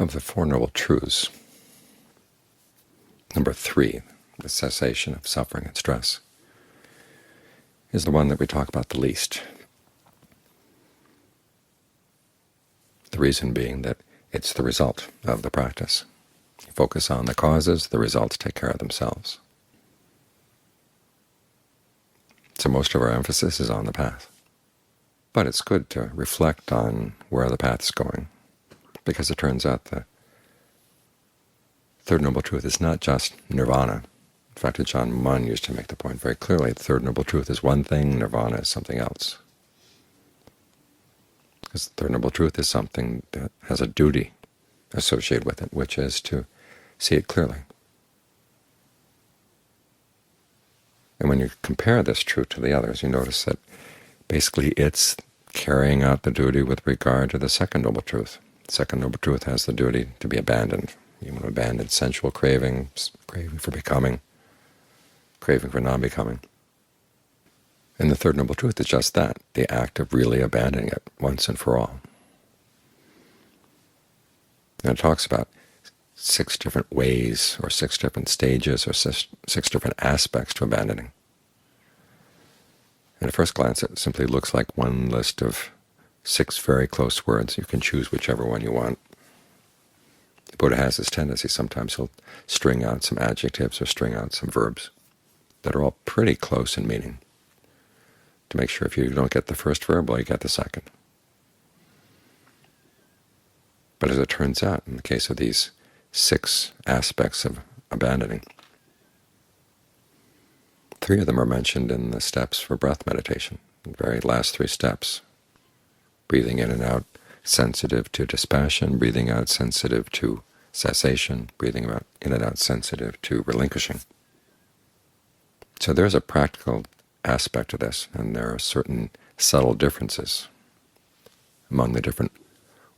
Of the Four Noble Truths, number 3, the cessation of suffering and stress, is the one that we talk about the least. The reason being that it's the result of the practice. You focus on the causes, the results take care of themselves. So most of our emphasis is on the path. But it's good to reflect on where the path is going, because it turns out the Third Noble Truth is not just nirvana. In fact, Ajahn Mun used to make the point very clearly. The Third Noble Truth is one thing, nirvana is something else. Because the Third Noble Truth is something that has a duty associated with it, which is to see it clearly. And when you compare this truth to the others, you notice that basically it's carrying out the duty with regard to the Second Noble Truth. The Second Noble Truth has the duty to be abandoned. You want to abandon sensual cravings, craving for becoming, craving for non-becoming. And the Third Noble Truth is just that, the act of really abandoning it once and for all. And it talks about 6 different ways, or 6 different stages, or 6 different aspects to abandoning. And at first glance, it simply looks like one list of 6 very close words. You can choose whichever one you want. The Buddha has this tendency. Sometimes he'll string out some adjectives or string out some verbs that are all pretty close in meaning, to make sure if you don't get the first verb, well, you get the second. But as it turns out, in the case of these 6 aspects of abandoning, 3 of them are mentioned in the steps for breath meditation, the very last 3 steps. Breathing in and out, sensitive to dispassion; breathing out, sensitive to cessation; breathing in and out, sensitive to relinquishing. So there's a practical aspect to this, and there are certain subtle differences among the different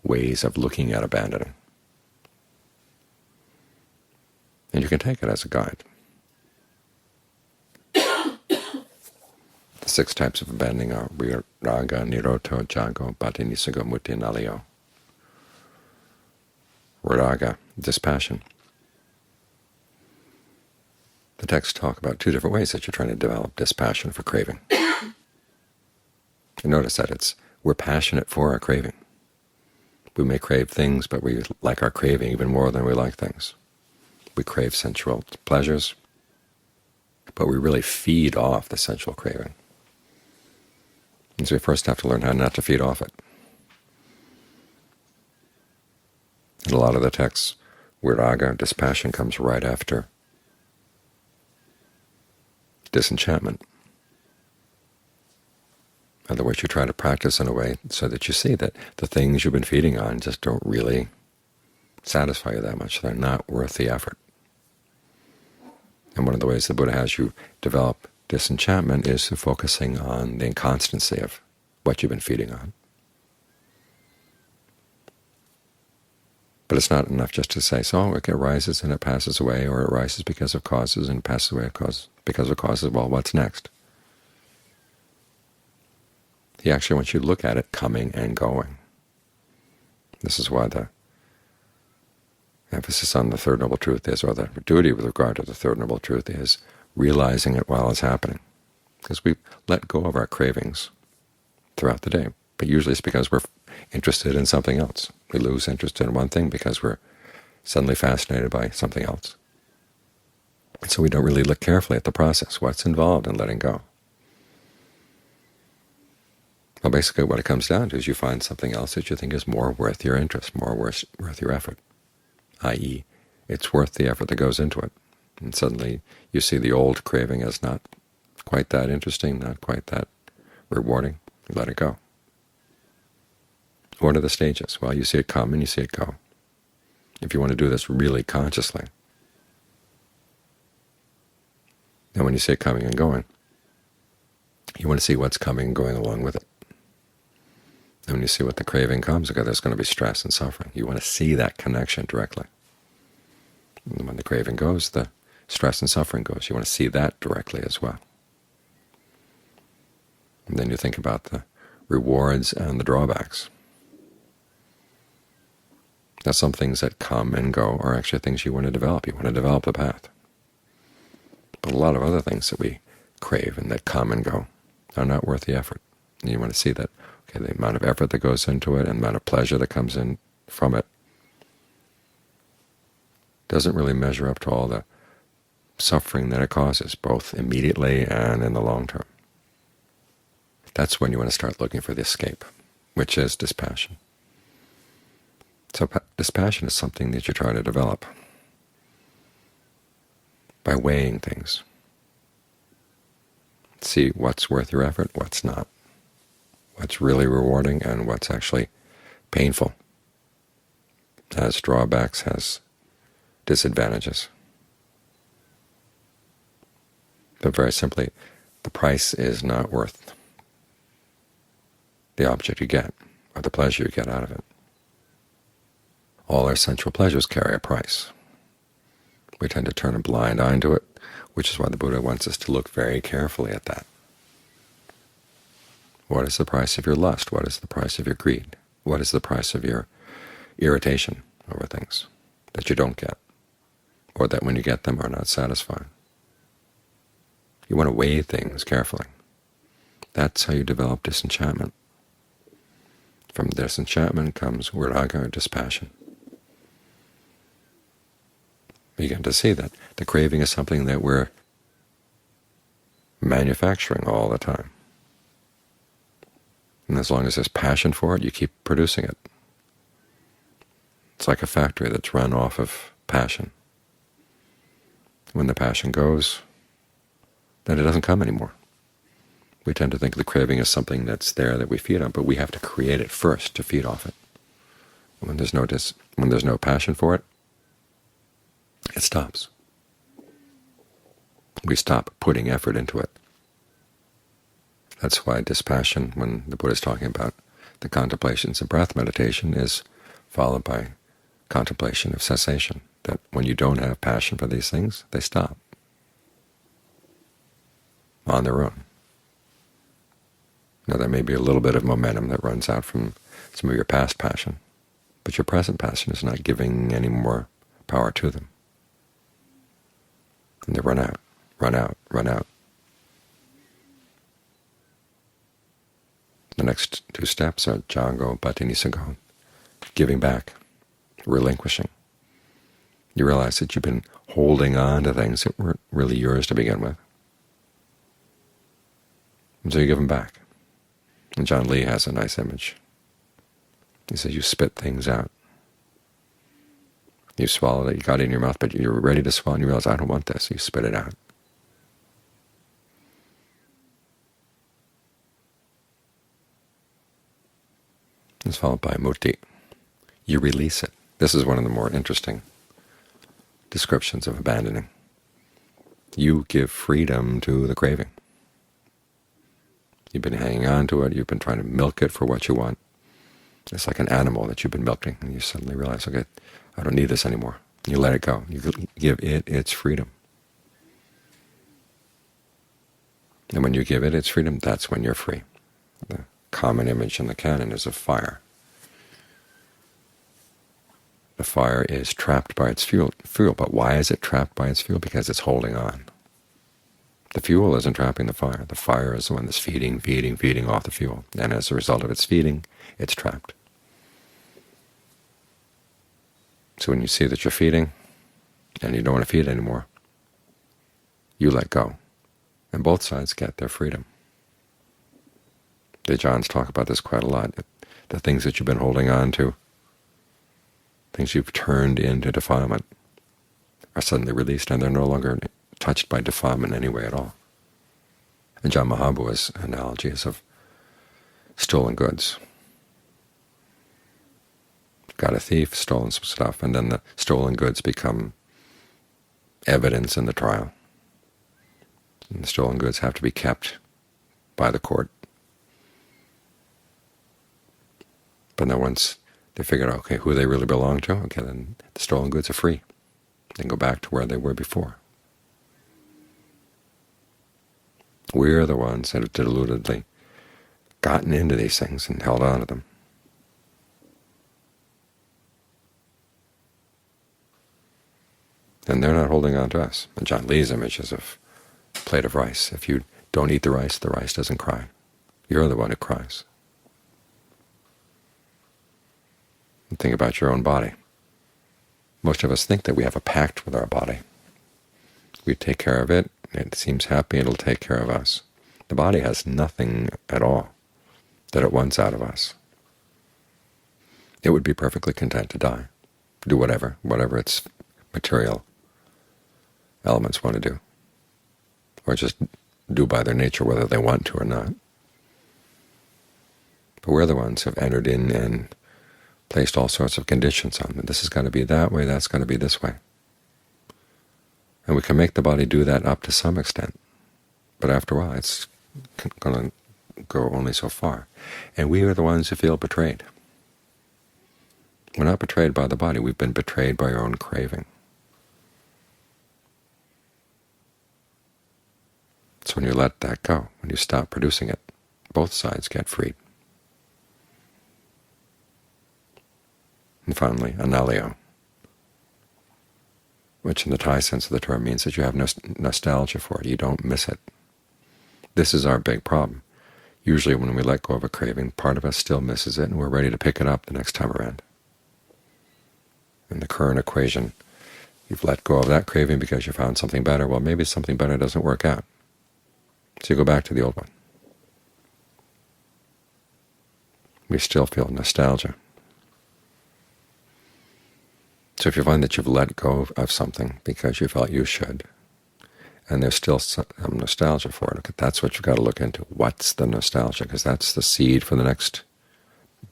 ways of looking at abandoning. And you can take it as a guide. The 6 types of abandoning are viraga, nirodho, jago, patinisago, mutti, naliyo. Viraga, dispassion. The texts talk about 2 different ways that you're trying to develop dispassion for craving. You notice that we're passionate for our craving. We may crave things, but we like our craving even more than we like things. We crave sensual pleasures, but we really feed off the sensual craving. And so we first have to learn how not to feed off it. In a lot of the texts, viraga, dispassion, comes right after disenchantment. In other words, you try to practice in a way so that you see that the things you've been feeding on just don't really satisfy you that much. They're not worth the effort. And one of the ways the Buddha has you develop disenchantment is through focusing on the inconstancy of what you've been feeding on. But it's not enough just to say, so it arises and it passes away, or it arises because of causes and passes away because of causes. Well, what's next? He actually wants you to look at it coming and going. This is why the emphasis on the Third Noble Truth is, or the duty with regard to the Third Noble Truth is, realizing it while it's happening. Because we let go of our cravings throughout the day, but usually it's because we're interested in something else. We lose interest in one thing because we're suddenly fascinated by something else. And so we don't really look carefully at the process, what's involved in letting go. Well, basically what it comes down to is you find something else that you think is more worth your interest, more worth your effort, i.e., it's worth the effort that goes into it. And suddenly you see the old craving as not quite that interesting, not quite that rewarding. You let it go. What are the stages? Well, you see it come and you see it go. If you want to do this really consciously, then when you see it coming and going, you want to see what's coming and going along with it. And when you see what the craving comes, okay, there's going to be stress and suffering. You want to see that connection directly. And when the craving goes, the stress and suffering goes. You want to see that directly as well. And then you think about the rewards and the drawbacks. Now some things that come and go are actually things you want to develop. You want to develop the path. But a lot of other things that we crave and that come and go are not worth the effort. And you want to see that, okay, the amount of effort that goes into it and the amount of pleasure that comes in from it doesn't really measure up to all the suffering that it causes, both immediately and in the long term. That's when you want to start looking for the escape, which is dispassion. So dispassion is something that you try to develop by weighing things. See what's worth your effort, what's not, what's really rewarding, and what's actually painful, has drawbacks, has disadvantages. But very simply, the price is not worth the object you get or the pleasure you get out of it. All our sensual pleasures carry a price. We tend to turn a blind eye to it, which is why the Buddha wants us to look very carefully at that. What is the price of your lust? What is the price of your greed? What is the price of your irritation over things that you don't get, or that when you get them are not satisfying? You want to weigh things carefully. That's how you develop disenchantment. From disenchantment comes viraga, or dispassion. You begin to see that the craving is something that we're manufacturing all the time. And as long as there's passion for it, you keep producing it. It's like a factory that's run off of passion. When the passion goes, then it doesn't come anymore. We tend to think the craving is something that's there that we feed on, but we have to create it first to feed off it. When there's no passion for it, it stops. We stop putting effort into it. That's why dispassion, when the Buddha is talking about the contemplations of breath meditation, is followed by contemplation of cessation, that when you don't have passion for these things, they stop on their own. Now, there may be a little bit of momentum that runs out from some of your past passion, but your present passion is not giving any more power to them. And they run out, run out, run out. The next two steps are jango, patinisago, giving back, relinquishing. You realize that you've been holding on to things that weren't really yours to begin with, and so you give them back. And John Lee has a nice image. He says you spit things out. You swallowed it, you got it in your mouth, but you're ready to swallow, and you realize, I don't want this. You spit it out. It's followed by mutti. You release it. This is one of the more interesting descriptions of abandoning. You give freedom to the craving. You've been hanging on to it. You've been trying to milk it for what you want. It's like an animal that you've been milking, and you suddenly realize, okay, I don't need this anymore. You let it go. You give it its freedom. And when you give it its freedom, that's when you're free. The common image in the canon is of fire. The fire is trapped by its fuel. But why is it trapped by its fuel? Because it's holding on. The fuel isn't trapping the fire. The fire is the one that's feeding off the fuel. And as a result of its feeding, it's trapped. So when you see that you're feeding and you don't want to feed anymore, you let go. And both sides get their freedom. The Johns talk about this quite a lot. The things that you've been holding on to, things you've turned into defilement, are suddenly released, and they're no longer touched by defilement in any way at all. And John Mahabua's analogy is of stolen goods. Got a thief, stolen some stuff, and then the stolen goods become evidence in the trial. And the stolen goods have to be kept by the court. But then once they figure out, okay, who they really belong to, okay, then the stolen goods are free. They can go back to where they were before. We're the ones that have deludedly gotten into these things and held on to them. and they're not holding on to us. And John Lee's image is of a plate of rice. If you don't eat the rice doesn't cry. You're the one who cries. And think about your own body. Most of us think that we have a pact with our body. We take care of it, it seems happy, it'll take care of us. The body has nothing at all that it wants out of us. It would be perfectly content to die, do whatever its material elements want to do, or just do by their nature whether they want to or not. But we're the ones who have entered in and placed all sorts of conditions on them. This is going to be that way, that's going to be this way. And we can make the body do that up to some extent, but after a while it's going to go only so far. And we are the ones who feel betrayed. We're not betrayed by the body, we've been betrayed by our own craving. So when you let that go, when you stop producing it, both sides get freed. And finally, analio, which in the Thai sense of the term means that you have nostalgia for it, you don't miss it. This is our big problem. Usually when we let go of a craving, part of us still misses it, and we're ready to pick it up the next time around. In the current equation, you've let go of that craving because you found something better. Well, maybe something better doesn't work out, so you go back to the old one. We still feel nostalgia. So if you find that you've let go of something because you felt you should, and there's still some nostalgia for it, that's what you've got to look into. What's the nostalgia? Because that's the seed for the next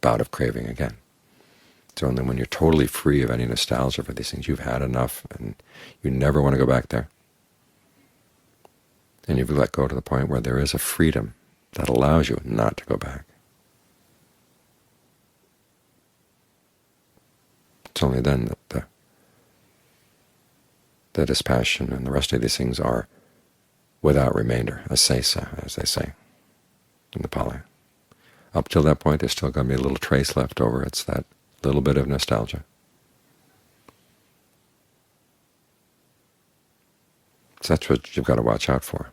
bout of craving again. So only when you're totally free of any nostalgia for these things, you've had enough, and you never want to go back there. And you've let go to the point where there is a freedom that allows you not to go back. It's only then that the dispassion and the rest of these things are without remainder, asesa, as they say in the Pali. Up till that point, there's still going to be a little trace left over. It's that little bit of nostalgia. So that's what you've got to watch out for.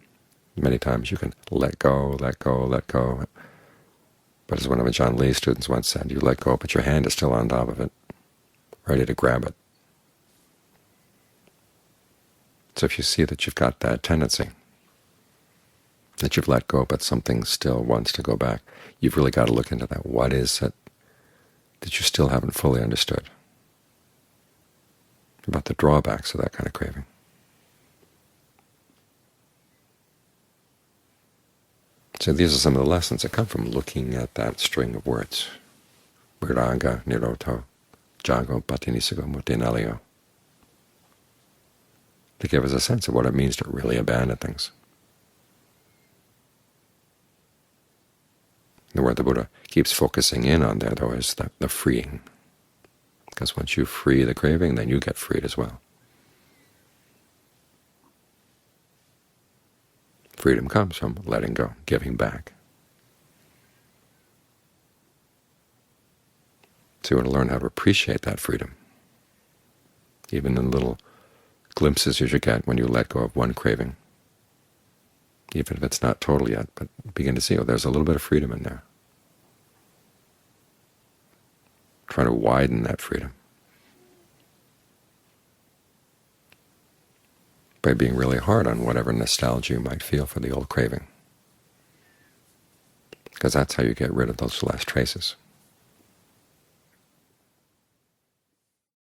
Many times you can let go, let go, let go. But as one of John Lee's students once said, you let go, but your hand is still on top of it, ready to grab it. So if you see that you've got that tendency, that you've let go, but something still wants to go back, you've really got to look into that. What is it that you still haven't fully understood about the drawbacks of that kind of craving? So these are some of the lessons that come from looking at that string of words: Viraga, Nirodho, Jago, Patinisigo, Mutinalio, to give us a sense of what it means to really abandon things. The word the Buddha keeps focusing in on there, though, is the freeing. Because once you free the craving, then you get freed as well. Freedom comes from letting go, giving back. So you want to learn how to appreciate that freedom, even in little glimpses you should get when you let go of one craving. Even if it's not total yet, but begin to see, oh, there's a little bit of freedom in there. Try to widen that freedom by being really hard on whatever nostalgia you might feel for the old craving, because that's how you get rid of those last traces.